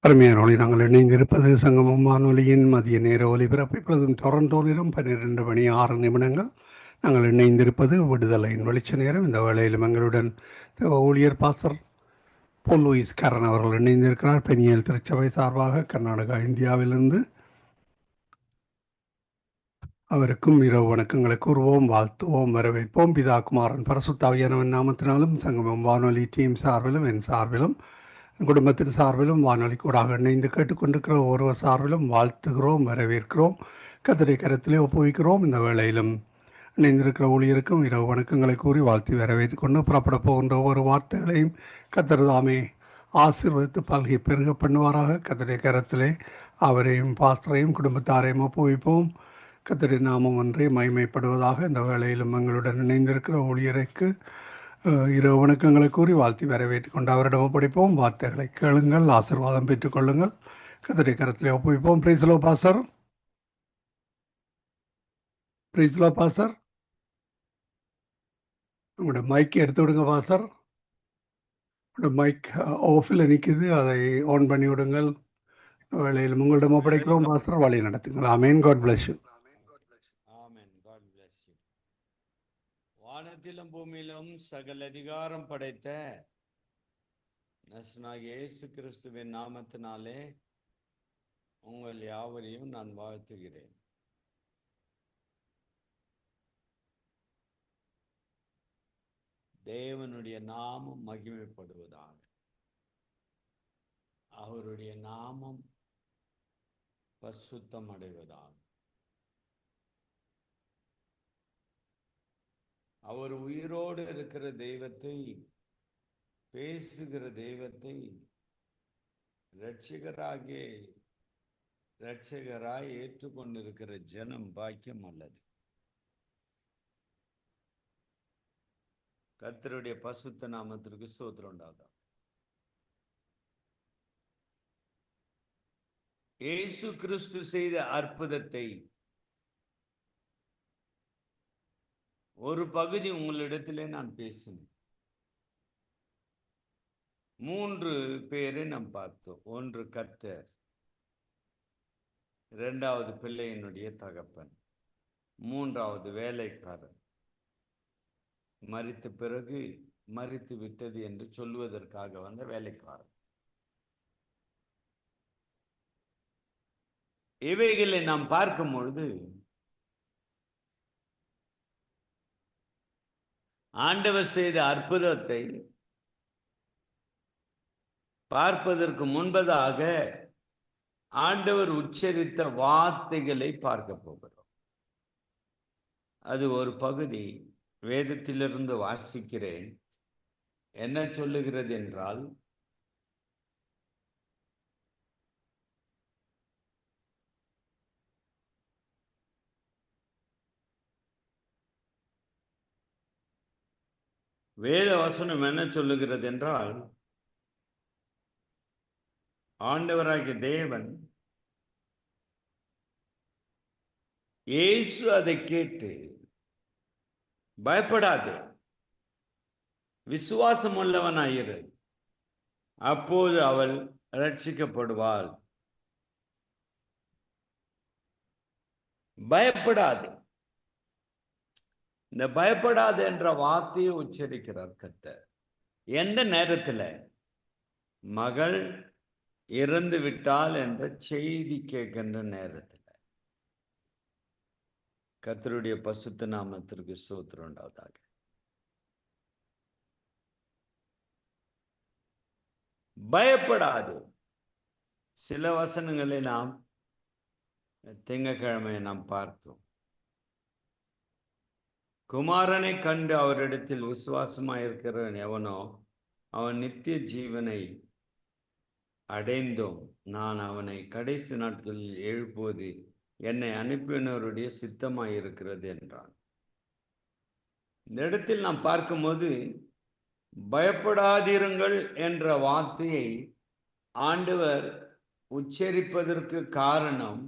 அருமையானவளை நாங்கள் இணைந்திருப்பது சங்கமம் வானொலியின் மதிய நேர ஒலிபரப்பு. இப்பொழுதும் டொரண்டோ நேரம் 12 மணி 6 நிமிடங்கள். நாங்கள் இணைந்திருப்பது விடுதலையின் வெளிச்ச நேரம். இந்த வேளையிலும் எங்களுடன் ஊழியர் பாஸ்டர் போல் லூயிஸ் கரன் அவர்கள் இணைந்திருக்கிறார். பெனியல் திருச்சபை சார்பாக கர்நாடகா, இந்தியாவிலிருந்து. அவருக்கும் இரவு வணக்கங்களை கூறுவோம், வாழ்த்துவோம், வரவேற்போம். பிதா, குமாரன், பரிசுத்தாவியானவன் நாமத்தினாலும் சங்கமம் வானொலி டீம் சார்பிலும் என் சார்பிலும் குடும்பத்தின் சார்பிலும் வானொலி கூடாக இணைந்து கேட்டுக்கொண்டிருக்கிற ஒருவர் சார்பிலும் வாழ்த்துகிறோம், வரவேற்கிறோம், கர்த்தருடைய கரத்திலே ஒப்புவிக்கிறோம். இந்த வேளையிலும் இணைந்திருக்கிற ஊழியருக்கும் இரவு வணக்கங்களை கூறி வாழ்த்தி வரவேற்று கொண்டு புறப்பட போகின்ற ஒவ்வொரு வார்த்தைகளையும் கர்த்தர் தாமே ஆசீர்வதித்து பல்கி பெருக பண்ணுவாராக. கர்த்தருடைய கரத்திலே அவரையும் பாஸ்டரையும் குடும்பத்தாரையும் ஒப்புவிப்போம். கர்த்தருடைய நாமம் ஒன்றே மகிமைப்படுவதாக. இந்த வேளையிலும் எங்களுடன் இணைந்திருக்கிற ஊழியருக்கு இரவு வணக்கங்களை கூறி வாழ்த்தி வரவேற்று கொண்டு அவரிடம் ஒப்படைப்போம். வார்த்தைகளை கேளுங்கள், ஆசீர்வாதம் பெற்றுக்கொள்ளுங்கள். கர்த்தருடைய கரத்திலே ஒப்புவிப்போம். Praise Lord pastor. Praise Lord pastor. உங்களோட மைக்கை எடுத்து விடுங்க பாஸ்டர். உங்களோட மைக் ஆஃபில் நிற்குது, அதை ஆன் பண்ணி விடுங்கள். வேளையில் உங்களிடம் ஒப்படைக்கிறோம் பாஸ்டர், வழி நடத்துங்கள். Amen. God bless you. Amen. God bless you. வானத்திலும் பூமியிலும் சகல அதிகாரம் படைத்த நசனாகிய இயேசு கிறிஸ்துவின் நாமத்தினாலே உங்கள் யாவரையும் நான் வாழ்த்துகிறேன். தேவனுடைய நாமம் மகிமைப்படுவதாக. அவருடைய நாமம் பரிசுத்தம் அடைவதாக. அவர் உயிரோடு இருக்கிற தெய்வத்தை, பேசுகிற தெய்வத்தை இரட்சகராய் ஏற்றுக்கொண்டிருக்கிற ஜனம் பாக்கியம் அல்லது. கர்த்தருடைய பரிசுத்த நாமத்திற்கு ஸ்தோத்திரம் உண்டாகும். இயேசு கிறிஸ்து செய்த அற்புதத்தை ஒரு பகுதி உங்களிடத்திலே நான் பேசினேன். 3 பேரை நாம் பார்த்தோம். 1 கர்த்தர், 2வது பிள்ளையினுடைய தகப்பன், 3வது வேலைக்காரன். மரித்த பிறகு மரித்து விட்டது என்று சொல்வதற்காக வந்த வேலைக்காரன். இவைகளை நாம் பார்க்கும் பொழுது ஆண்டவர் செய்த அற்புதத்தை பார்ப்பதற்கு முன்பதாக ஆண்டவர் உச்சரித்த வார்த்தைகளை பார்க்க போகிறோம். அது ஒரு பகுதி வேதத்திலிருந்து வாசிக்கிறேன். என்ன சொல்லுகிறது என்றால், வேத வசனம் என்ன சொல்லுகிறது என்றால், ஆண்டவராகிய தேவன் இயேசு அதை கேட்டு, பயப்படாதே, விசுவாசம் உள்ளவனாயிரு, அப்போது அவள் ரட்சிக்கப்படுவாள். பயப்படாதே. இந்த பயப்படாது என்ற வார்த்தையை உச்சரிக்கிறார் கர்த்தர். எந்த நேரத்துல? மகள் இறந்து விட்டால் என்ற செய்தி கேட்கின்ற நேரத்தில். கர்த்தருடைய பரிசுத்த நாமத்திற்கு ஸ்தோத்திரம் உண்டாவதாக. பயப்படாது. சில வசனங்களை நாம் திங்கட்கிழமை நாம் பார்த்தோம். குமாரனை கண்டு அவரிடத்தில் விசுவாசமாயிருக்கிறவன் எவனோ அவன் நித்திய ஜீவனை அடைந்தோம், நான் அவனை கடைசி நாட்களில் எழுப்புவது என்னை அனுப்பினவருடைய சித்தமாயிருக்கிறது என்றான். இந்த இடத்தில் நாம் பார்க்கும்போது பயப்படாதிருங்கள் என்ற வார்த்தையை ஆண்டவர் உச்சரிப்பதற்கு காரணம்,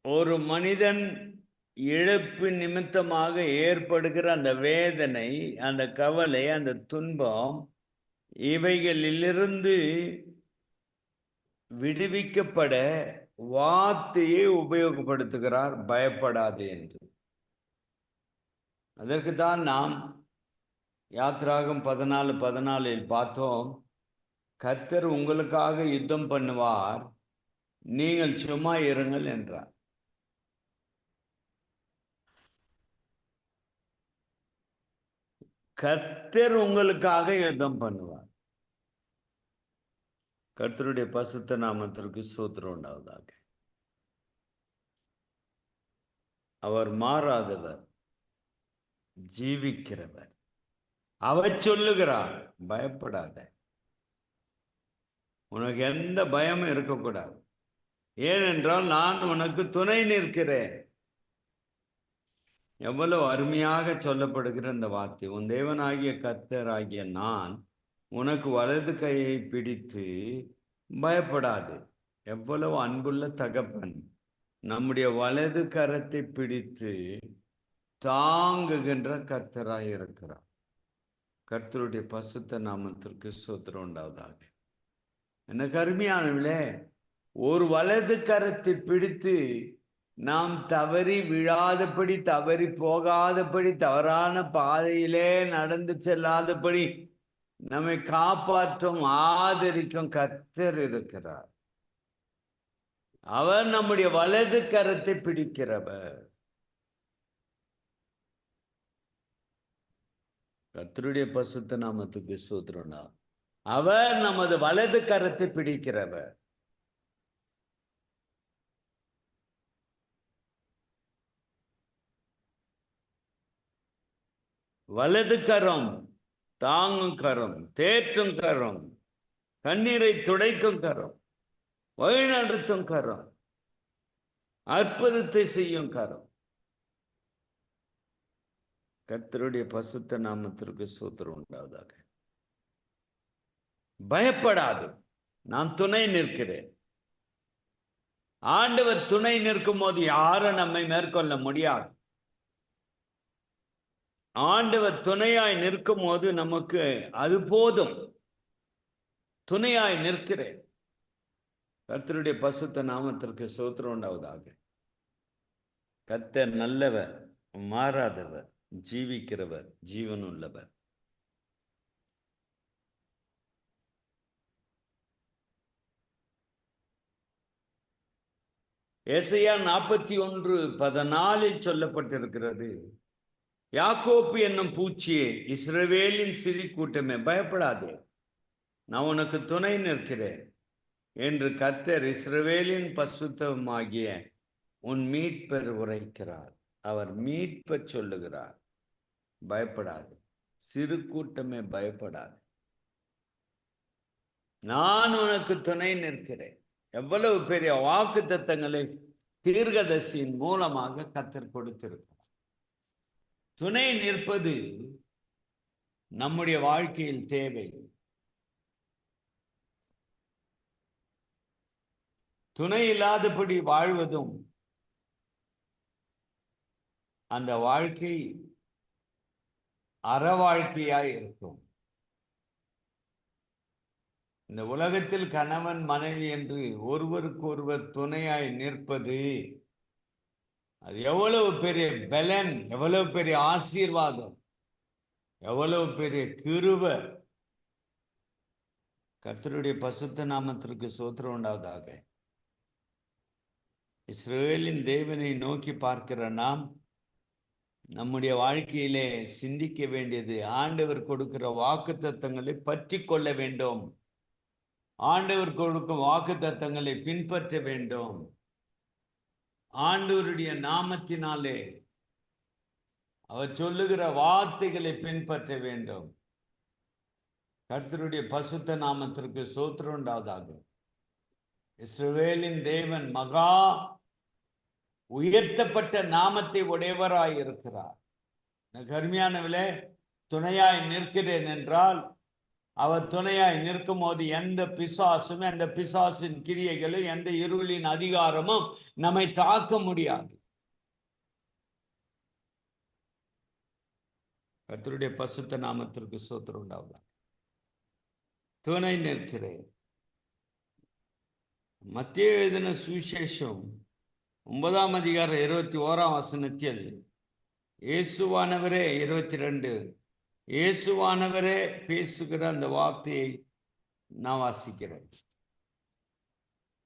ஒரு மனிதன் இழப்பு நிமித்தமாக ஏற்படுகிற அந்த வேதனை, அந்த கவலை, அந்த துன்பம், இவைகளிலிருந்து விடுவிக்கப்பட வார்த்தையை உபயோகப்படுத்துகிறார், பயப்படாது என்று. அதற்கு தான் நாம் யாத்திராகம் 14:14 பார்த்தோம், கர்த்தர் உங்களுக்காக யுத்தம் பண்ணுவார், நீங்கள் சும்மா இருங்கள் என்றார். கர்த்தர் உங்களுக்காக யுத்தம் பண்ணுவார். கர்த்தருடைய பரிசுத்த நாமத்திற்கு ஸ்தோத்திரம் உண்டாவதாக. அவர் மாறாதவர், ஜீவிக்கிறவர். அவர் சொல்லுகிறார், பயப்படாத. உனக்கு எந்த பயமும் இருக்கக்கூடாது, ஏனென்றால் நான் உனக்கு துணை நிற்கிறேன். எவ்வளவு அருமையாக சொல்லப்படுகிற இந்த வார்த்தை. உன் தேவனாகிய கர்த்தராகிய நான் உனக்கு வலது கையை பிடித்து பயப்படாது. எவ்வளவு அன்புள்ள தகப்பன் நம்முடைய வலது கரத்தை பிடித்து தாங்குகின்ற கர்த்தராய் இருக்கிறார். கர்த்தருடைய பரிசுத்த நாமத்திற்கு ஸ்தோத்திரம் உண்டாவதாக. எனக்கு அருமையானவர்களே, ஒரு வலது கரத்தை பிடித்து நாம் தவறி விழாதபடி, தவறி போகாதபடி, தவறான பாதையிலே நடந்து செல்லாதபடி நம்மை காப்பாற்றும், ஆதரிக்கும் கர்த்தர் இருக்கிறார். அவர் நம்முடைய வலது கரத்தை பிடிக்கிறவர். கர்த்தருடைய பரிசுத்த நாமத்துக்கு ஸ்தோத்திரம். அவர் நமது வலது கரத்தை பிடிக்கிறவர். வலது கரம் தாங்கும் கரம், தேற்றும் கரம், கண்ணீரை துடைக்கும் கரம், வழிநடத்தும் கரம், அற்புதத்தை செய்யும் கரம். கர்த்தருடைய பரிசுத்த நாமத்திற்கு ஸ்தோத்திரம் உண்டாவதாக. பயப்படாது, நான் துணை நிற்கிறேன். ஆண்டவர் துணை நிற்கும் போது யாரும் நம்மை மேற்கொள்ள முடியாது. ஆண்டவர் துணையாய் நிற்கும் போது நமக்கு அது போதும். துணையாய் நிற்கிறேன். கர்த்தருடைய பரிசுத்த நாமத்திற்கு ஸ்தோத்திரம் உண்டாவதாக. கர்த்தர் நல்லவர், மாறாதவர், ஜீவிக்கிறவர், ஜீவனுள்ளவர். ஏசாயா 41:14 சொல்லப்பட்டிருக்கிறது, யாக்கோப்பு என்னும் பூச்சியே, இஸ்ரவேலின் சிறு கூட்டமே, பயப்படாதே, நான் உனக்கு துணை நிற்கிறேன் என்று கர்த்தர் இஸ்ரவேலின் பரிசுத்தமாகிய உன் மீட்பர் உரைக்கிறார். அவர் மீட்பச் சொல்லுகிறார். பயப்படாது, சிறு கூட்டமே பயப்படாது, நான் உனக்கு துணை நிற்கிறேன். எவ்வளவு பெரிய வாக்குத்தத்தங்களை தீர்க்கதரிசியின் மூலமாக கர்த்தர் கொடுத்திருக்கிறார். துணை நிற்பது நம்முடைய வாழ்க்கையில் தேவை. துணை இல்லாதபடி வாழ்வதும் அந்த வாழ்க்கை அற வாழ்க்கையாய் இருக்கும். இந்த உலகத்தில் கணவன் மனைவி என்று ஒருவருக்கு ஒருவர் துணையாய் நிற்பது, அது எவ்வளவு பெரிய பலன், எவ்வளவு பெரிய ஆசீர்வாதம், எவ்வளவு பெரிய கிருபை. கர்த்தருடைய பரிசுத்த நாமத்திற்கு ஸ்தோத்திரம் உண்டாவதாக. இஸ்ரவேலின் தேவனை நோக்கி பார்க்கிற நாம் நம்முடைய வாழ்க்கையிலே சிந்திக்க வேண்டியது, ஆண்டவர் கொடுக்கிற வாக்குத்தத்தங்களை பற்றி கொள்ள வேண்டும். ஆண்டவர் கொடுக்கும் வாக்குத்தத்தங்களை பின்பற்ற வேண்டும். ஆண்டவருடைய நாமத்தினாலே அவர் சொல்லுகிற வார்த்தைகளை பின்பற்ற வேண்டும். கர்த்தருடைய பரிசுத்த நாமத்திற்கு ஸ்தோத்திரம் உண்டாவதாக. இஸ்ரவேலின் தேவன் மகா உயர்த்தப்பட்ட நாமத்தை உடையவராய் இருக்கிறார். கருமையானவளே, துணையாய் நிற்கிறேன் என்றால், அவர் துணையாய் நிற்கும் போது எந்த பிசாசும், எந்த பிசாசின் கிரியைகளும், எந்த இருளின் அதிகாரமும் நம்மை தாக்க முடியாது. கர்த்தருடைய பசுத்த நாமத்திற்கு ஸ்தோத்திரம் உண்டாவதாக. துணை நிற்கிறேன். மத்தேயு எழுதின சுவிசேஷம் 9ஆம் அதிகாரம் 21ஆம் வசனத்தில் இயேசுவானவரே 22 இயேசுவானவரே பேசுகிற அந்த வார்த்தையை நான் வாசிக்கிறேன்.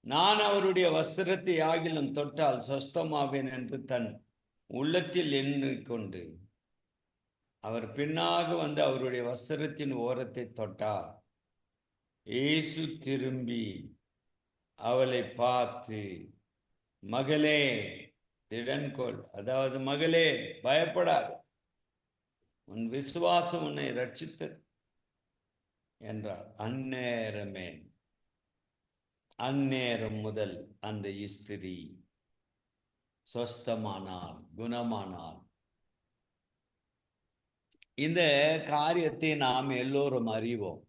நான் அவருடைய வஸ்திரத்தை ஆகிலும் தொட்டால் சொஸ்தமாவேன் என்று தன் உள்ளத்தில் எண்ணிக்கொண்டு அவர் பின்னாக வந்து அவருடைய வஸ்திரத்தின் ஓரத்தை தொட்டார். இயேசு திரும்பி அவளை பார்த்து, மகளே திடன்கொள், அதாவது மகளே பயப்படாது, உன் விசுவாசம் உன்னை ரட்சித்தது என்றார். அந்நேரம் முதல் அந்த ஸ்திரீ சொஸ்தமானாள், குணமானாள். இந்த காரியத்தை நாம் எல்லோரும் அறிவோம்.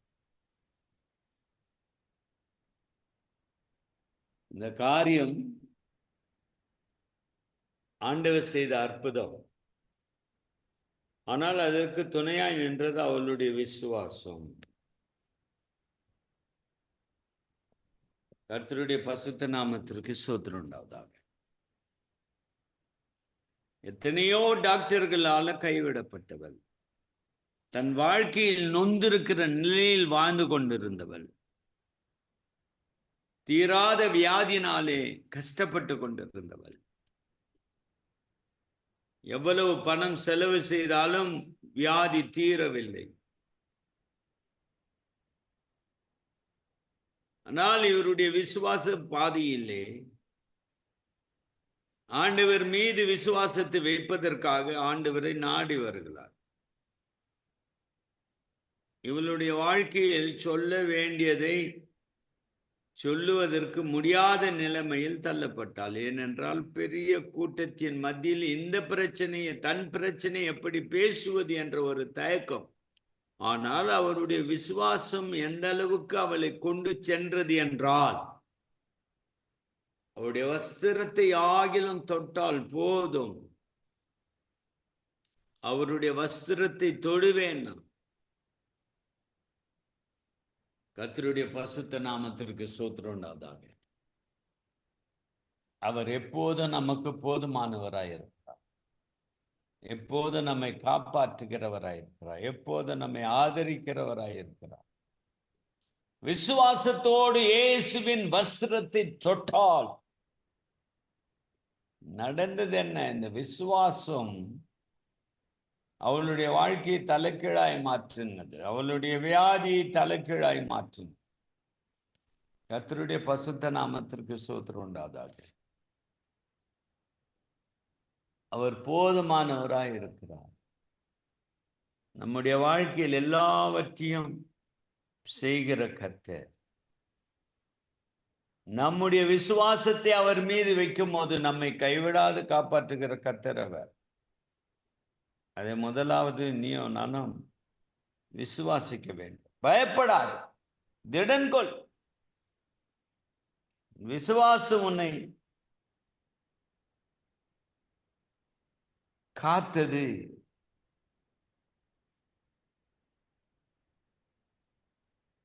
இந்த காரியம் ஆண்டவர் செய்த அற்புதம். ஆனால் அதற்கு துணையாய் நின்றது அவளுடைய விசுவாசம். கர்த்தருடைய பசுத்த நாமத்திற்கு ஸ்தோத்திரம் உண்டாவதாக. எத்தனையோ டாக்டர்களால கைவிடப்பட்டவள், தன் வாழ்க்கையில் நொந்திருக்கிற நிலையில் வாழ்ந்து கொண்டிருந்தவள், தீராத வியாதினாலே கஷ்டப்பட்டு கொண்டிருந்தவள், எவ்வளவு பணம் செலவு செய்தாலும் வியாதி தீரவில்லை. ஆனால் இவருடைய விசுவாச பாதையிலே ஆண்டவர் மீது விசுவாசத்தை வைப்பதற்காக ஆண்டவரை நாடி வருகிறார். இவளுடைய வாழ்க்கையில் சொல்ல வேண்டியதை சொல்லுவதற்கு முடியாத நிலைமையில் தள்ளப்பட்டாள். ஏனென்றால் பெரிய கூட்டத்தின் மத்தியில் இந்த பிரச்சனையை, தன் பிரச்சனை எப்படி பேசுவது என்ற ஒரு தயக்கம். ஆனால் அவருடைய விசுவாசம் எந்த அளவுக்கு அவளை கொண்டு சென்றது என்றால், அவருடைய வஸ்திரத்தை ஆகிலும் தொட்டால் போதும், அவருடைய வஸ்திரத்தை தொடுவேன். கர்த்தருடைய பசுத்த நாமத்திற்கு ஸ்தோத்திரம் உண்டாவதாக. அவர் எப்போதும் நமக்கு போதுமானவராயிருக்கிறார், எப்போதும் நம்மை காப்பாற்றுகிறவராயிருக்கிறார், எப்போதும் நம்மை ஆதரிக்கிறவராயிருக்கிறார். விசுவாசத்தோடு இயேசுவின் வஸ்திரத்தை தொட்டால் நடந்தது என்ன? இந்த விசுவாசம் அவளுடைய வாழ்க்கையை தலைக்கீழாய் மாற்றினது, அவளுடைய வியாதியை தலைக்கீழாய் மாற்றினது. கர்த்தருடைய பசுத்த நாமத்திற்கு ஸ்தோத்திரம் உண்டாவதாக. அவர் போதுமானவராய் இருக்கிறார். நம்முடைய வாழ்க்கையில் எல்லாவற்றையும் செய்கிற கர்த்தர். நம்முடைய விசுவாசத்தை அவர் மீது வைக்கும் போது நம்மை கைவிடாது காப்பாற்றுகிற கர்த்தர் அவர். அதை முதலாவது நீயும் நானும் விசுவாசிக்க வேண்டும். பயப்படாது, திடன்கொள். விசுவாசம் உன்னை காத்தது.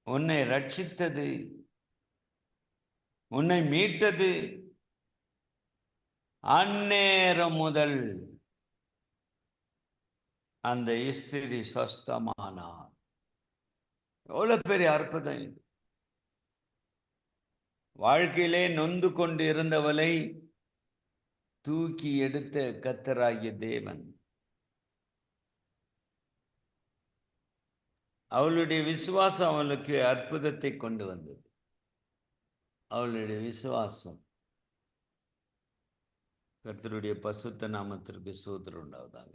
உன்னை ரட்சித்தது, உன்னை மீட்டது. அந்நேரம் முதல் அந்த ஸ்திரீ சொஸ்தமானார். எவ்வளவு பெரிய அற்புதம் இது! வாழ்க்கையிலே நொந்து கொண்டு இருந்தவளை தூக்கி எடுத்த கர்த்தராகிய தேவன். அவளுடைய விசுவாசம் அவளுக்கு அற்புதத்தை கொண்டு வந்தது. அவளுடைய விசுவாசம். கர்த்தருடைய பசுத்த நாமத்திற்கு ஸ்தோத்திரம் உண்டாவதாக.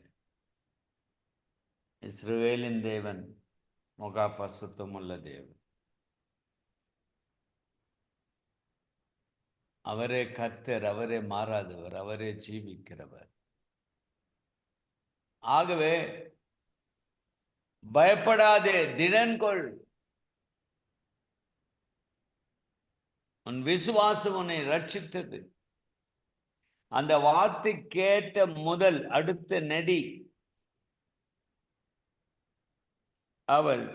இஸ்ரவேலின் தேவன் மகா பசுத்தமுள்ள தேவன். அவரே கர்த்தர், அவரே மாறாதவர், அவரே ஜீவிக்கிறவர். ஆகவே பயப்படாதே, திடன்கொள். உன் விசுவாசம் உன்னை ரட்சித்தது. அந்த வார்த்தை கேட்ட முதல் அடுத்த நெடி அவள்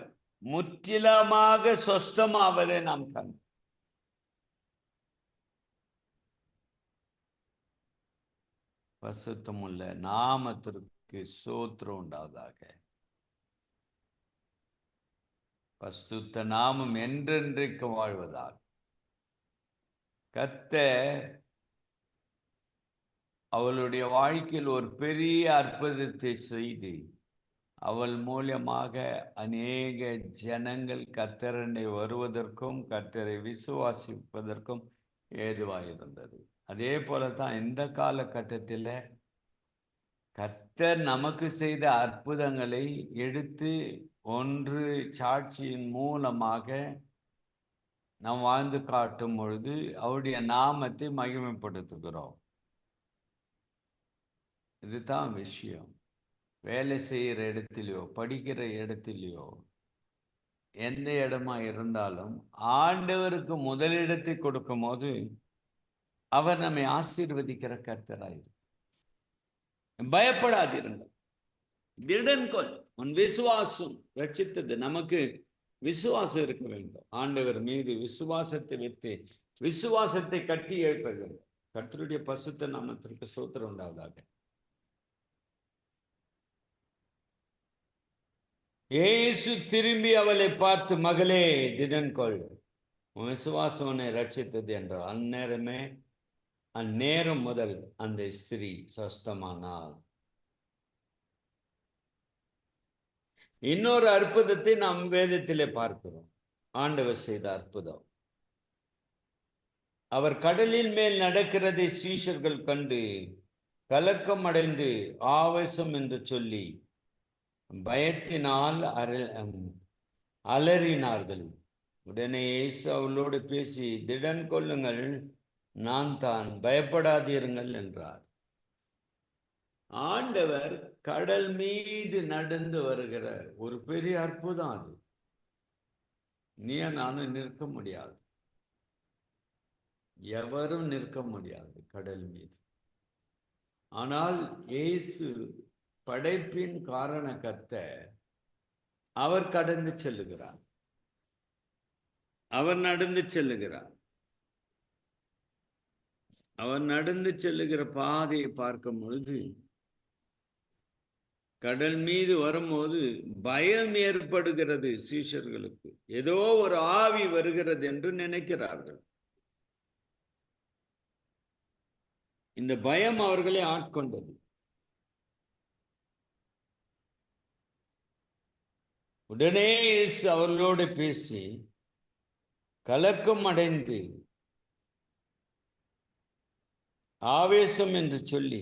முற்றிலுமாக சொஸ்தமாவதை நாம் கண்டோம். பரிசுத்தமுள்ள நாமத்திற்கு ஸ்தோத்திரம் உண்டாவதாக. பரிசுத்த நாமம் என்றென்றைக்கு வாழ்வதாக. கர்த்தர் அவளுடைய வாழ்க்கையில் ஒரு பெரிய அற்புதத்தை செய்து அவள் மூலமாக அநேக ஜனங்கள் கர்த்தரண்டை வருவதற்கும் கர்த்தரை விசுவாசிப்பதற்கும் ஏதுவாயிருந்தது. அதே போலதான் இந்த காலகட்டத்தில் கர்த்தர் நமக்கு செய்த அற்புதங்களை எடுத்து ஒன்று சாட்சியின் மூலமாக நாம் வாழ்ந்து காட்டும் பொழுது அவருடைய நாமத்தை மகிமைப்படுத்துகிறோம். இதுதான் விஷயம். வேலை செய்கிற இடத்திலையோ படிக்கிற இடத்திலையோ எந்த இடமா இருந்தாலும் ஆண்டவருக்கு முதலிடத்தை கொடுக்கும் போது அவர் நம்மை ஆசீர்வதிக்கிற கர்த்தராயிரு. பயப்படாதிருங்கள், திடன்கொள், உன் விசுவாசம் ரட்சித்தது. நமக்கு விசுவாசம் இருக்க வேண்டும். ஆண்டவர் மீது விசுவாசத்தை வைத்து விசுவாசத்தை கட்டி எழுப்ப வேண்டும். கர்த்தருடைய பரிசுத்த நாமத்திற்கு ஸ்தோத்திரம் உண்டாவதாக. இயேசு திரும்பி அவளை பார்த்து, மகளே திடன்கொள், உன் விசுவாசம் உன்னை ரட்சித்தது என்றார். அந்நேரம் முதல் அந்த ஸ்திரீ சொஸ்தமானாள். இன்னொரு அற்புதத்தை நாம் வேதத்திலே பார்க்கிறோம். ஆண்டவர் செய்த அற்புதம். அவர் கடலின் மேல் நடக்கிறதை சீஷர்கள் கண்டு கலக்கம் அடைந்து ஆவேசம் என்று சொல்லி பயத்தினால் அலறினார்கள். உடனே இயேசு அவளோடு பேசி, திடன் கொள்ளுங்கள், நான் தான், பயப்படாதீர்கள் என்றார். ஆண்டவர் கடல் மீது நடந்து வருகிற ஒரு பெரிய அற்புதம் அது. நீ நானும் நிற்க முடியாது, எவரும் நிற்க முடியாது கடல் மீது. ஆனால் இயேசு படைப்பின் காரண கர்த்தர், அவர் கடந்து செல்லுகிறார், அவர் நடந்து செல்லுகிறார். அவர் நடந்து செல்லுகிற பாதையை பார்க்கும் பொழுது கடல் மீது வரும்போது பயம் ஏற்படுகிறது சீஷர்களுக்கு. ஏதோ ஒரு ஆவி வருகிறது என்று நினைக்கிறார்கள். இந்த பயம் அவர்களை ஆட்கொண்டது. உடனே இயேசு அவர்களோடு பேசி கலக்கம் அடைந்து ஆவேசம் என்று சொல்லி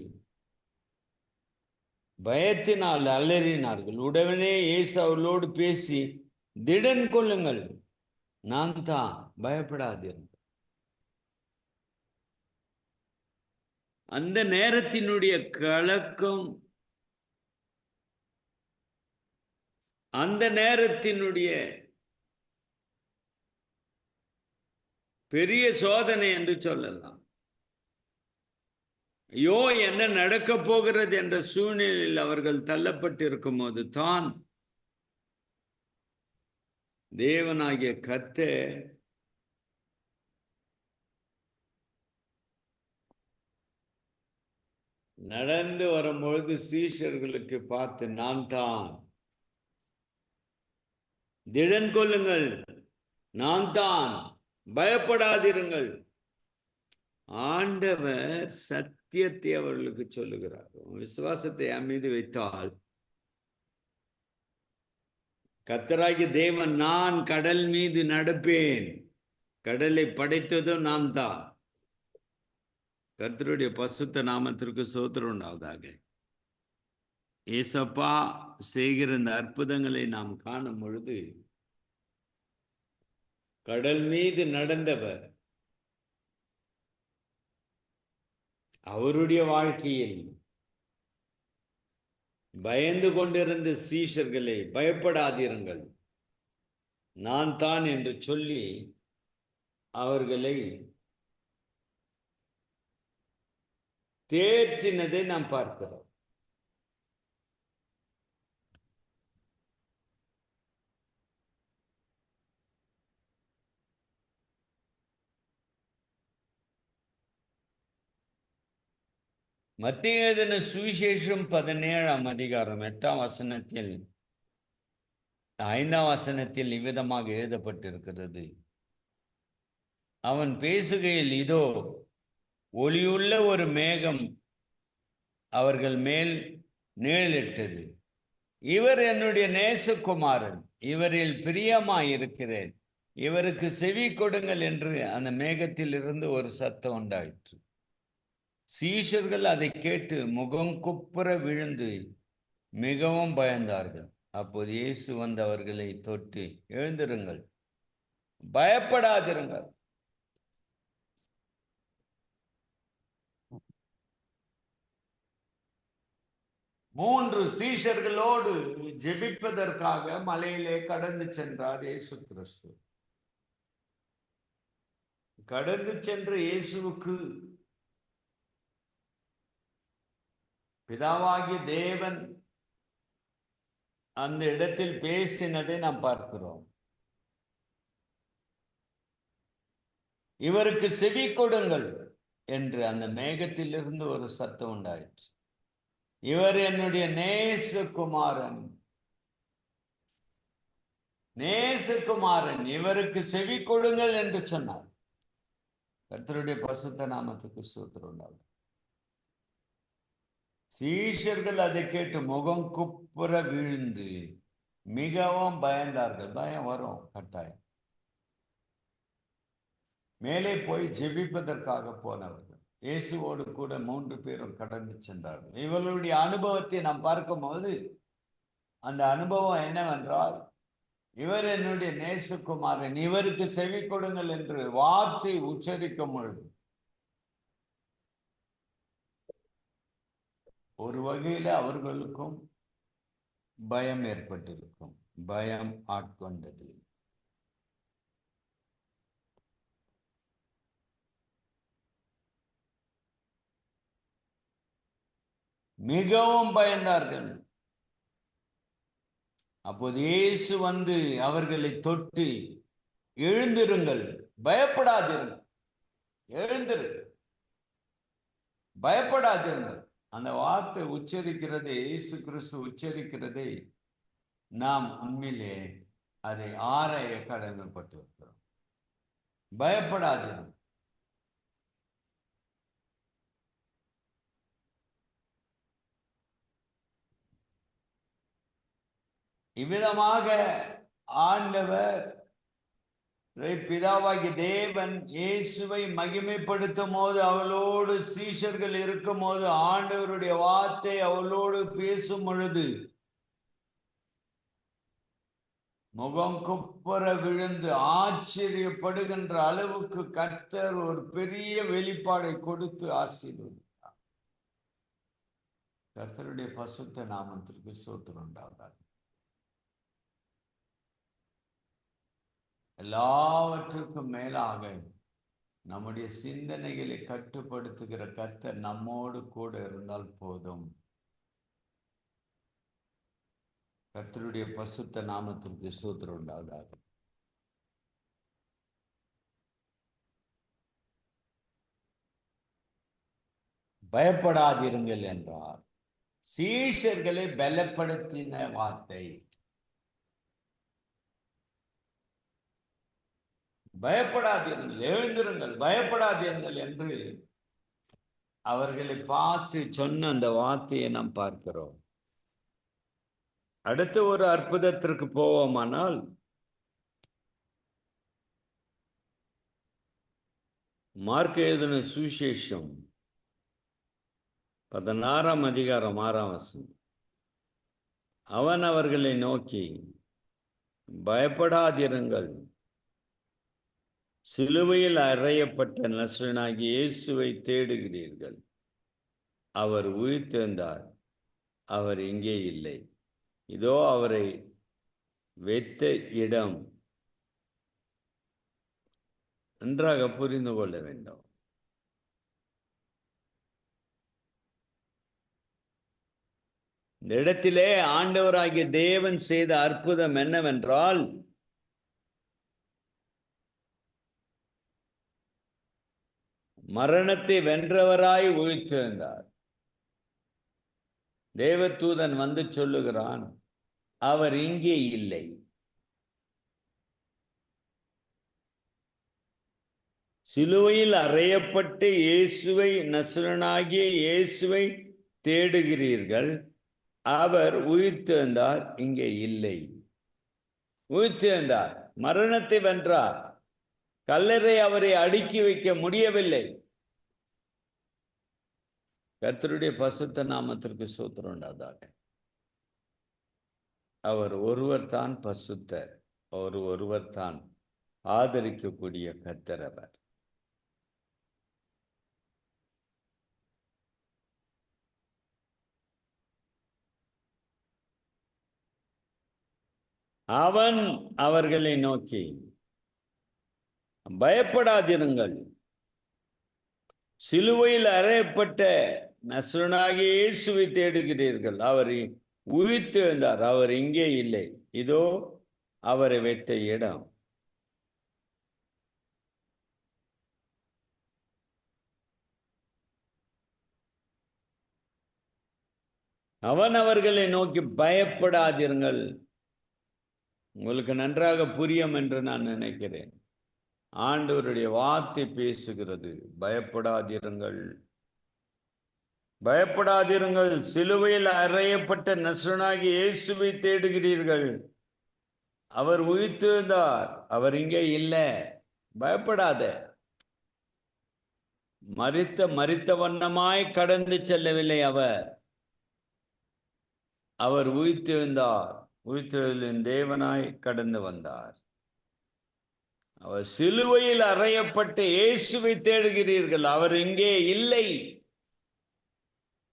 பயத்தினால் அலறினார்கள். உடனே இயேசு அவர்களோடு பேசி, திடன் கொள்ளுங்கள், நான் தான், பயப்படாதீர்கள். அந்த நேரத்தினுடைய கலக்கம், அந்த நேரத்தினுடைய பெரிய சோதனை என்று சொல்லலாம். ஐயோ, என்ன நடக்க போகிறது என்ற சூழ்நிலையில் அவர்கள் தள்ளப்பட்டிருக்கும் போது தான் தேவனாகிய கர்த்தர் நடந்து வரும்பொழுது சீஷர்களுக்கு பார்த்து, நான் தான், திடன் கொள்ளுங்கள், நான் தான், பயப்படாதிருங்கள். ஆண்டவர் சத்தியத்தை அவர்களுக்கு சொல்லுகிறார். விசுவாசத்தை என் மீது வைத்தால் கர்த்தராகிய தேவன், நான் கடல் மீது நடப்பேன், கடலை படைத்ததும் நான் தான். கர்த்தருடைய பரிசுத்த நாமத்திற்கு ஸ்தோத்திரம் உண்டாவதாக. ஏசப்பா செய்கிற இந்த அற்புதங்களை நாம் காணும் பொழுது, கடல் மீது நடந்தவர் அவருடைய வாழ்க்கையில் பயந்து கொண்டிருந்த சீஷர்களை, பயப்படாதீருங்கள், நான் தான் என்று சொல்லி அவர்களை தேற்றினதை நாம் பார்க்கிறோம். மத்தேயு எழுதின சுவிசேஷம் 17ஆம் அதிகாரம் 8ஆம் வசனத்தில் 5ஆம் வசனத்தில் இவ்விதமாக எழுதப்பட்டிருக்கிறது. அவன் பேசுகையில், இதோ ஒளியுள்ள ஒரு மேகம் அவர்கள் மேல் நிழலிட்டது. இவர் என்னுடைய நேசகுமாரன், இவரில் பிரியமாயிருக்கிறேன், இவருக்கு செவி கொடுங்கள் என்று அந்த மேகத்தில் இருந்து ஒரு சத்தம் உண்டாயிற்று. சீஷர்கள் அதை கேட்டு முகம் குப்புற விழுந்து மிகவும் பயந்தார்கள். அப்போது இயேசு வந்து அவர்களை தொட்டு, எழுந்திருங்கள், பயப்படாதிருங்கள். மூன்று சீஷர்களோடு ஜெபிப்பதற்காக மலையிலே கடந்து சென்றார் இயேசு கிறிஸ்து. கடந்து சென்ற இயேசுவுக்கு பிதாவாகிய தேவன் அந்த இடத்தில் பேசினதை நாம் பார்க்கிறோம். இவருக்கு செவி கொடுங்கள் என்று அந்த மேகத்திலிருந்து ஒரு சத்தம் உண்டாயிற்று. இவர் என்னுடைய நேசகுமாரன், நேசகுமாரன், இவருக்கு செவி கொடுங்கள் என்று சொன்னார். கர்த்தருடைய பரிசுத்த நாமத்துக்கு ஸ்தோத்திரம் உண்டாகும். சீஷர்கள் அதை கேட்டு முகம் குப்புற விழுந்து மிகவும் பயந்தார்கள். பயம் வரும் கட்டாயம். மேலே போய் ஜெபிப்பதற்காக போனவர்கள் இயேசுவோடு கூட 3 பேரும் கடந்து சென்றார்கள். இவர்களுடைய அனுபவத்தை நாம் பார்க்கும்போது அந்த அனுபவம் என்னவென்றால், இவர் என்னுடைய நேசகுமாரன், இவருக்கு செவி கொடுங்கள் என்று வார்த்தை உச்சரிக்கும் பொழுது ஒரு வகையில அவர்களுக்கும் பயம் ஏற்பட்டிருக்கும். பயம் ஆட்கொண்டது. மிகவும் பயந்தார்கள். அப்போது இயேசு வந்து அவர்களை தொட்டு, எழுந்திருங்கள், பயப்படாதிருங்கள், எழுந்திருங்கள், பயப்படாதிருங்கள். அந்த வார்த்தை உச்சரிக்கிறதை, இயேசு கிறிஸ்து உச்சரிக்கிறதை நாம் உண்மையிலே அதை ஆராய கடமைப்பட்டிருக்கிறோம். பயப்படாதிருங்கள். இவ்விதமாக ஆண்டவர் பிதாவாகிய தேவன் இயேசுவை மகிமைப்படுத்தும் போது, அவளோடு சீஷர்கள் இருக்கும் போது, ஆண்டவருடைய வார்த்தை அவளோடு பேசும் பொழுது முகம் குப்புற விழுந்து ஆச்சரியப்படுகின்ற அளவுக்கு கர்த்தர் ஒரு பெரிய வெளிப்பாடை கொடுத்து ஆசீர்வதித்தார். கர்த்தருடைய பரிசுத்த நாமத்திற்கு ஸ்தோத்திரம் உண்டாகாது. எல்லாவற்றுக்கும் மேலாக நம்முடைய சிந்தனைகளை கட்டுப்படுத்துகிற கர்த்தர் நம்மோடு கூட இருந்தால் போதும். கர்த்தருடைய பரிசுத்த நாமத்திற்கு ஸ்தோத்திரம் உண்டாகாது. பயப்படாதிருங்கள் என்றார். சீஷர்களை பலப்படுத்தின வார்த்தை. பயப்படாதீர்கள், எழுந்திருங்கள், பயப்படாதீர்கள் என்று அவர்களை பார்த்து சொன்ன அந்த வார்த்தையை நாம் பார்க்கிறோம். அடுத்த ஒரு அற்புதத்திற்கு போவோமானால், மார்க் எழுதின சுவிசேஷம் 16ஆம் அதிகாரம் 6ஆம் வசனம். அவன் அவர்களை நோக்கி, பயப்படாதிருங்கள், சிலுவையில் அறையப்பட்ட நசரேயனாகிய இயேசுவை தேடுகிறீர்கள். அவர் உயிர்த்தெழுந்தார், அவர் இங்கே இல்லை. இதோ அவரை வைத்த இடம். நன்றாக புரிந்து கொள்ள வேண்டும். இந்த இடத்திலே ஆண்டவராகிய தேவன் செய்த அற்புதம் என்னவென்றால், மரணத்தை வென்றவராய் உயிர்த்தெழுந்தார். தேவதூதன் வந்து சொல்லுகிறான், அவர் இங்கே இல்லை. சிலுவையில் அறையப்பட்டு இயேசுவை, நசரேயனாகிய இயேசுவை தேடுகிறீர்கள். அவர் உயிர்த்தெழுந்தார், இங்கே இல்லை. உயிர்த்தெழுந்தார், மரணத்தை வென்றார். கல்லறை அவரை அடுக்கி வைக்க முடியவில்லை. கர்த்தருடைய பரிசுத்த நாமத்திற்கு ஸ்தோத்திரம் உண்டாவதாக. அவர் ஒருவர் தான் பரிசுத்தர், அவர் ஒருவர் தான் ஆதரிக்கக்கூடிய கர்த்தர். அவன் அவர்களை நோக்கி, பயப்படாதிருங்கள், சிலுவையில் அறையப்பட்ட நசரேயனாகிய இயேசுவை தேடுகிறீர்கள். அவர் உயிர்த்தெழுந்தார், அவர் இங்கே இல்லை. இதோ அவரை வைத்த இடம். அவன் அவர்களை நோக்கி, பயப்படாதிருங்கள். உங்களுக்கு நன்றாக புரியும் என்று நான் நினைக்கிறேன். ஆண்டவருடைய வார்த்தை பேசுகிறது, பயப்படாதிருங்கள், பயப்படாதிருங்கள், சிலுவையில் அறையப்பட்ட நசரேயனாகிய இயேசுவை தேடுகிறீர்கள். அவர் உயிர்த்தெழுந்தார், அவர் இங்கே இல்லை. பயப்படாத. மரித்த வண்ணமாய் கடந்து செல்லவில்லை. அவர் உயிர்த்தெழுந்தார், உயிர்த்தெழுதலின் தேவனாய் கடந்து வந்தார். அவர் சிலுவையில் அறையப்பட்ட இயேசுவை தேடுகிறீர்கள், அவர் இங்கே இல்லை.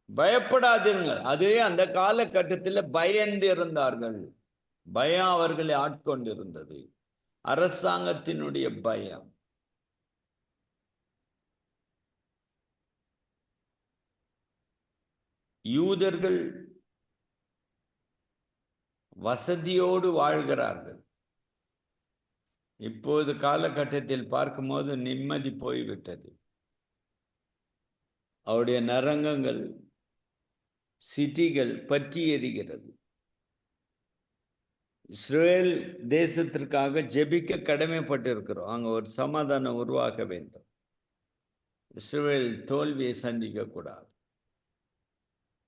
பயப்படாதீர்கள். அதே அந்த காலகட்டத்தில் பயந்து இருந்தார்கள். பயம் அவர்களை ஆட்கொண்டிருந்தது, அரசாங்கத்தினுடைய பயம். யூதர்கள் வசதியோடு வாழ்கிறார்கள். இப்போது காலகட்டத்தில் பார்க்கும்போது நிம்மதி போய்விட்டது. அவருடைய நரங்கங்கள், சிட்டிகள் பற்றி எரிகிறது. இஸ்ரேல் தேசத்திற்காக ஜெபிக்க கடமைப்பட்டிருக்கிறோம். அங்க ஒரு சமாதானம் உருவாக வேண்டும். இஸ்ரேல் தோல்வியை சந்திக்க கூடாது.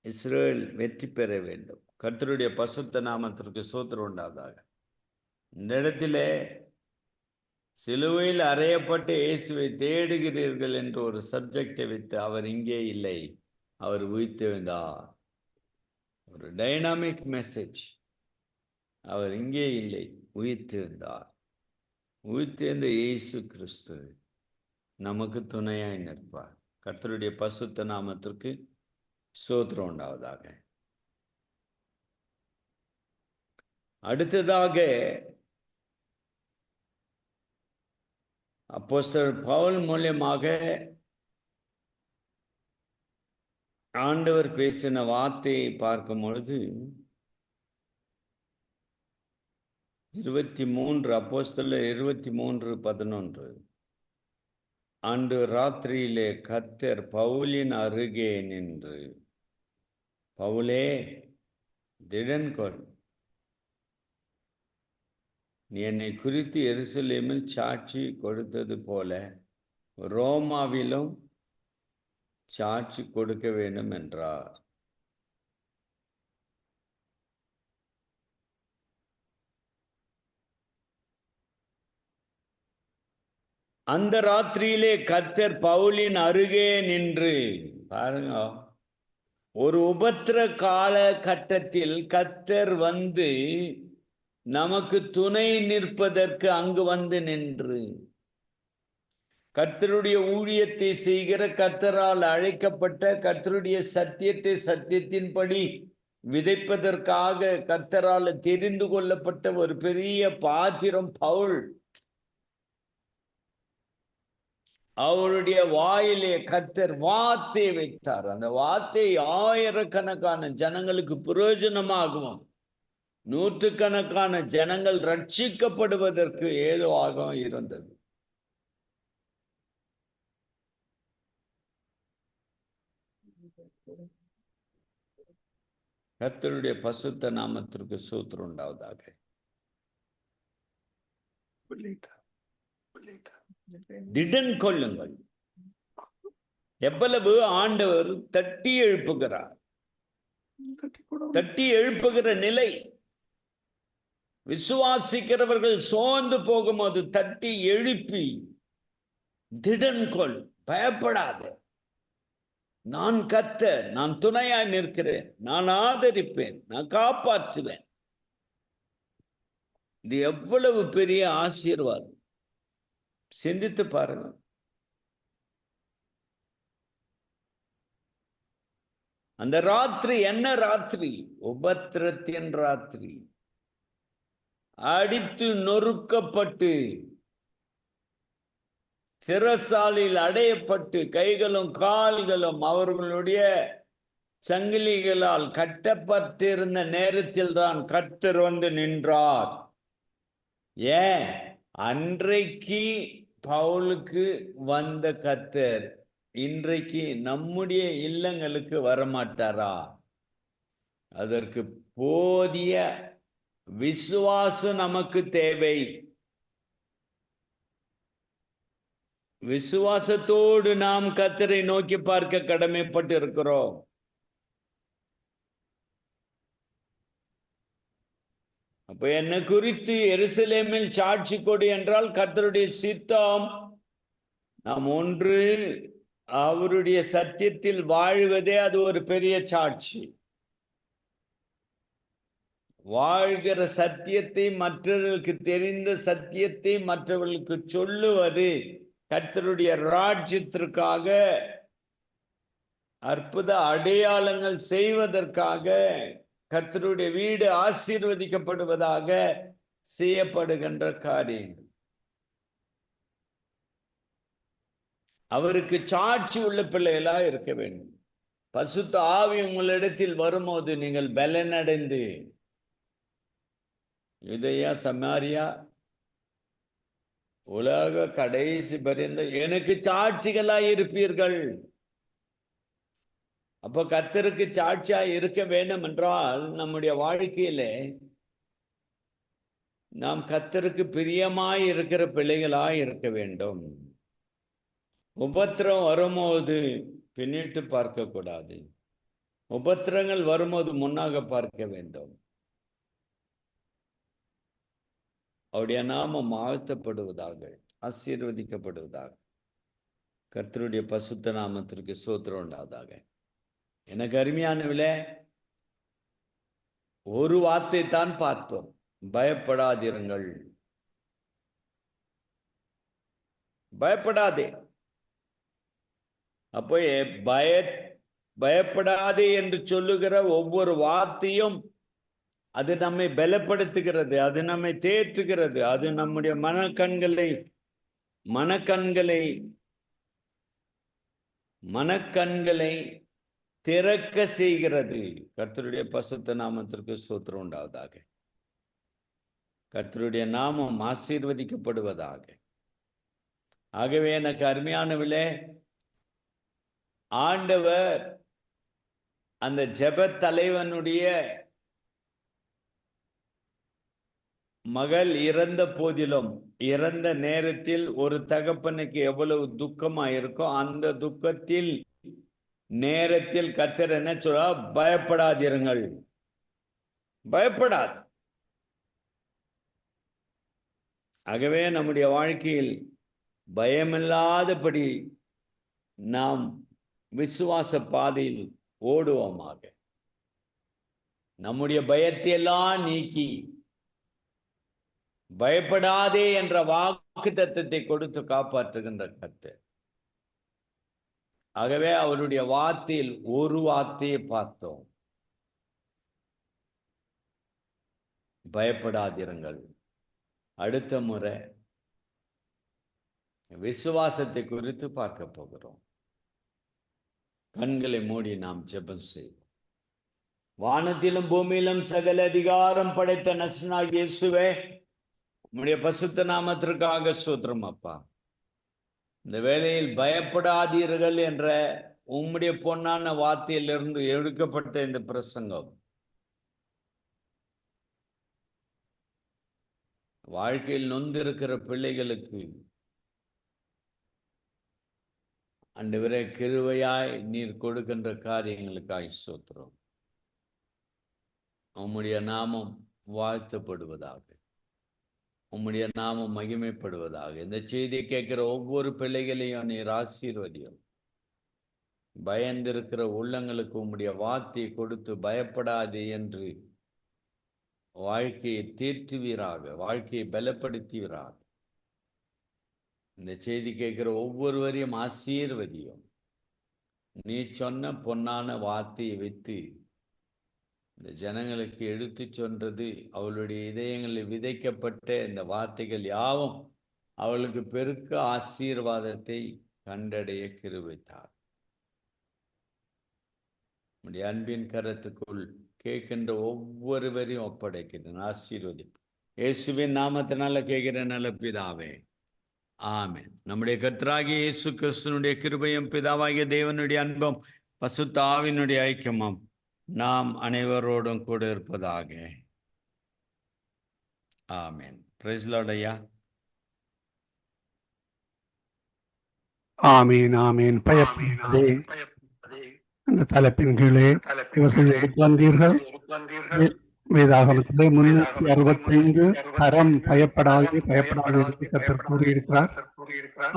இஸ்ரேல் வெற்றி பெற வேண்டும். கர்த்தருடைய பரிசுத்த நாமத்திற்கு ஸ்தோத்திரம் உண்டாவதாக. இந்த இடத்திலே சிலுவையில் அறையப்பட்ட இயேசுவை தேடுகிறீர்கள் என்று ஒரு சப்ஜெக்டை வைத்து, அவர் இங்கே இல்லை, அவர் உயிர்த்தெழுந்தார். ஒரு டைனாமிக் மெசேஜ். அவர் இங்கே இல்லை, உயிர்த்தெழுந்தார். உயிர்த்தெழுந்த இயேசு கிறிஸ்து நமக்கு துணையாய் நிற்பார். கர்த்தருடைய பரிசுத்த நாமத்திற்கு ஸ்தோத்திரம் உண்டாவதாக. அடுத்ததாக அப்போஸ்தலர் பவுல் மூலமாக ஆண்டவர் பேசின வார்த்தையை பார்க்கும் பொழுது 23 அப்போஸ்தலர் 23:11 அன்று ராத்திரியிலே கர்த்தர் பவுலின் அருகே நின்று, பவுலே திடன்கொள், நீ என்னை குறித்து எருசலேமில் சாட்சி கொடுத்தது போல ரோமாவிலும் சாட்சி கொடுக்க வேண்டும் என்றார். அந்த ராத்திரியிலே கர்த்தர் பவுலின் அருகே நின்று, பாருங்க, ஒரு உபத்திர கால கட்டத்தில் கர்த்தர் வந்து நமக்கு துணை நிற்பதற்கு அங்கு வந்து நின்று, கர்த்தருடைய ஊழியத்தை செய்கிற, கர்த்தரால் அழைக்கப்பட்ட, கர்த்தருடைய சத்தியத்தை சத்தியத்தின்படி விதைப்பதற்காக கர்த்தரால் தெரிந்து கொள்ளப்பட்ட ஒரு பெரிய பாத்திரம் பவுல். அவருடைய வாயிலே கர்த்தர் வார்த்தையை வைத்தார். அந்த வார்த்தை ஆயிரக்கணக்கான ஜனங்களுக்கு பிரயோஜனமாகவும் நூற்றுக்கணக்கான ஜனங்கள் ரட்சிக்கப்படுவதற்கு ஏதுவாக இருந்தது. கர்த்தருடைய பசுத்த நாமத்திற்கு ஸ்தோத்திரம் உண்டாவதாக. திடன் கொள்ளுங்கள். எவ்வளவு ஆண்டவர் தட்டி எழுப்புகிறார். தட்டி எழுப்புகிற நிலை. விசுவாசிக்கிறவர்கள் சோர்ந்து போகும்போது தட்டி எழுப்பி, திடன் கொள், பயப்படாத, நான் கர்த்தர், நான் துணையாய் நிற்கிறேன், நான் ஆதரிப்பேன், நான் காப்பாற்றுவேன். இது எவ்வளவு பெரிய ஆசீர்வாதம். சிந்தித்து பாருங்க. அந்த ராத்திரி என்ன ராத்திரி? உபத்திரத்தின் ராத்திரி. அடித்து நொறுக்கப்பட்டு, சிறைச்சாலையில் அடையப்பட்டு, கைகளும் கால்களும் அவர்களுடைய சங்கிலிகளால் கட்டப்பட்டிருந்த நேரத்தில் தான் கர்த்தர் வந்து நின்றார். ஏன்? அன்றைக்கு பவுலுக்கு வந்த கர்த்தர் இன்றைக்கு நம்முடைய இல்லங்களுக்கு வரமாட்டாரா? அதற்கு போதிய விசுவாசம் நமக்கு தேவை. விசுவாசத்தோடு நாம் கர்த்தரை நோக்கி பார்க்க கடமைப்பட்டு இருக்கிறோம். அப்ப என்ன குறித்து எருசலேமில் சாட்சி கொடு என்றால் கர்த்தருடைய சித்தம் நாம் ஒன்று அவருடைய சத்தியத்தில் வாழுவதே அது ஒரு பெரிய சாட்சி. வாழ்கிற சத்தியத்தை, மற்றவர்களுக்கு தெரிந்த சத்தியத்தை மற்றவர்களுக்கு சொல்லுவது, கர்த்தருடைய ராஜ்யத்திற்காக அற்புத அடையாளங்கள் செய்வதற்காக, கர்த்தருடைய வீடு ஆசீர்வதிக்கப்படுவதாக செய்யப்படுகின்ற காரியங்கள். அவருக்கு சாட்சி உள்ள பிள்ளைகளா இருக்க வேண்டும். பசுத்த ஆவி உங்களிடத்தில் வரும்போது நீங்கள் பலனடைந்து, யூதேயா, சமாரியா, உலக கடைசி பரியந்த எனக்கு சாட்சிகளாய் இருப்பீர்கள். அப்ப கர்த்தருக்கு சாட்சியா இருக்க வேண்டும் என்றால் நம்முடைய வாழ்க்கையில நாம் கர்த்தருக்கு பிரியமாய் இருக்கிற பிள்ளைகளாய் இருக்க வேண்டும். உபத்திரம் வரும்போது பின்னிட்டு பார்க்க கூடாது. உபத்திரங்கள் வரும்போது முன்னாக பார்க்க வேண்டும். அவருடைய நாமம் வாழ்த்தப்படுவதாக, ஆசீர்வதிக்கப்படுவதாக. கர்த்தருடைய பசுத்த நாமத்திற்கு ஸ்தோத்திரம் உண்டாவதாக. எனக்கு அருமையானவிலே, ஒரு வார்த்தை தான் பார்த்தோம், பயப்படாதிருங்கள். பயப்படாதே. அப்போ பயப்படாதே என்று சொல்லுகிற ஒவ்வொரு வார்த்தையும் அது நம்மை பலப்படுத்துகிறது, அது நம்மை தேற்றுகிறது, அது நம்முடைய மனக்கண்களை திறக்க செய்கிறது. கர்த்தருடைய பசுத்த நாமத்திற்கு ஸ்தோத்திரம் உண்டாவதாக. கர்த்தருடைய நாமம் ஆசீர்வதிக்கப்படுவதாக. ஆகவே எனக்கு அருமையானவிலே, ஆண்டவர் அந்த ஜெப தலைவனுடைய மகள் இறந்த போதிலும், இறந்த நேரத்தில் ஒரு தகப்பனுக்கு எவ்வளவு துக்கமாயிருக்கோ, அந்த துக்கத்தில் நேரத்தில் கர்த்தர் என்ன சொல்ல? பயப்படாதிருங்கள். பயப்படாது. ஆகவே நம்முடைய வாழ்க்கையில் பயமில்லாதபடி நாம் விசுவாச பாதையில் ஓடுவோமாக. நம்முடைய பயத்தை எல்லாம் நீக்கி பயப்படாதே என்ற வாக்கு தத்தத்தை கொடுத்து காப்பாற்றுகின்ற கர்த்தர். ஆகவே அவருடைய வார்த்தையில் ஒரு வார்த்தையை பார்த்தோம், பயப்படாதிருங்கள். அடுத்த முறை விசுவாசத்தை குறித்து பார்க்க போகிறோம். கண்களை மூடி நாம் ஜெபம் செய்வோம். வானத்திலும் பூமியிலும் சகல அதிகாரம் படைத்த நசனாகிய இயேசுவே, உம்முடைய பசுத்த நாமத்திற்காக ஸ்தோத்திரம் அப்பா. இந்த வேளையில் பயப்படாதீர்கள் என்ற உம்முடைய பொன்னான வார்த்தையிலிருந்து எடுக்கப்பட்ட இந்த பிரசங்கம் வாழ்க்கையில் நொந்திருக்கிற பிள்ளைகளுக்கு ஆண்டவரே கிருபையாய் நீர் கொடுக்கின்ற காரியங்களுக்காய் ஸ்தோத்திரம். உம்முடைய நாமம் வாழ்த்தப்படுவதாக, உம்முடைய நாமம் மகிமைப்படுவதாக. இந்த செய்தியை கேட்கிற ஒவ்வொரு பிள்ளைகளையும் நீர் ஆசீர்வதியும். பயந்திருக்கிற உள்ளங்களுக்கு உம்முடைய வார்த்தையை கொடுத்து பயப்படாது என்று வாழ்க்கையை தேற்றுவீராக, வாழ்க்கையை பலப்படுத்துவீராக. இந்த செய்தி கேட்கிற ஒவ்வொருவரையும் ஆசீர்வதியும். நீ சொன்ன பொன்னான வார்த்தையை வைத்து இந்த ஜனங்களுக்கு எடுத்து சொன்றது அவளுடைய இதயங்களில் விதைக்கப்பட்ட இந்த வார்த்தைகள் யாவும் அவளுக்கு பெருக்க ஆசீர்வாதத்தை கண்டடைய கிருபைத்தார். உடைய அன்பின் கரத்துக்குள் கேட்கின்ற ஒவ்வொருவரையும் ஒப்படைக்கிறேன். ஆசீர்வதி இயேசுவின் நாமத்தினால கேட்கிற நல்ல பிதாவே, ஆமென். நம்முடைய கர்த்தராகிய இயேசு கிறிஸ்துவினுடைய கிருபையும் பிதாவாகிய தேவனுடைய அன்பும் பசுத்த ஆவியினுடைய ஐக்கியமும் நாம் அனைவரோடும் கூட இருப்பதாக. ஆமென். பிரைஸ் லார்ட் ஐயா. ஆமீன் ஆமீன். பயப்படாதே என்ற தலைப்பின் கீழே இவர்கள் எடுத்து வந்தீர்கள். வேதாகமத்திலே 365 தரம் பயப்படாதே பயப்படாதே என்று கர்த்தர் கூறியிருக்கிறார்.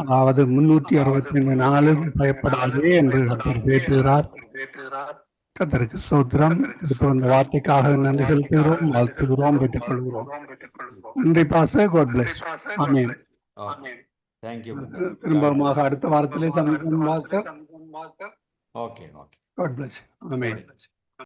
அதாவது 365 நாளும் பயப்படாதே என்று கர்த்தர் பேசுகிறார். கர்த்தருக்கு ஸ்தோத்திரம். இப்போ இந்த வார்த்தைக்காக நன்றி செலுத்துகிறோம், வாழ்த்துகிறோம், பெற்றுக் கொள்கிறோம். நன்றி pastor. God bless. Amen. Thank you. திரும்பமாக அடுத்த வாரத்திலே சந்திப்போம் பாஸ்டர். ஓகே. God bless. ஆமென்.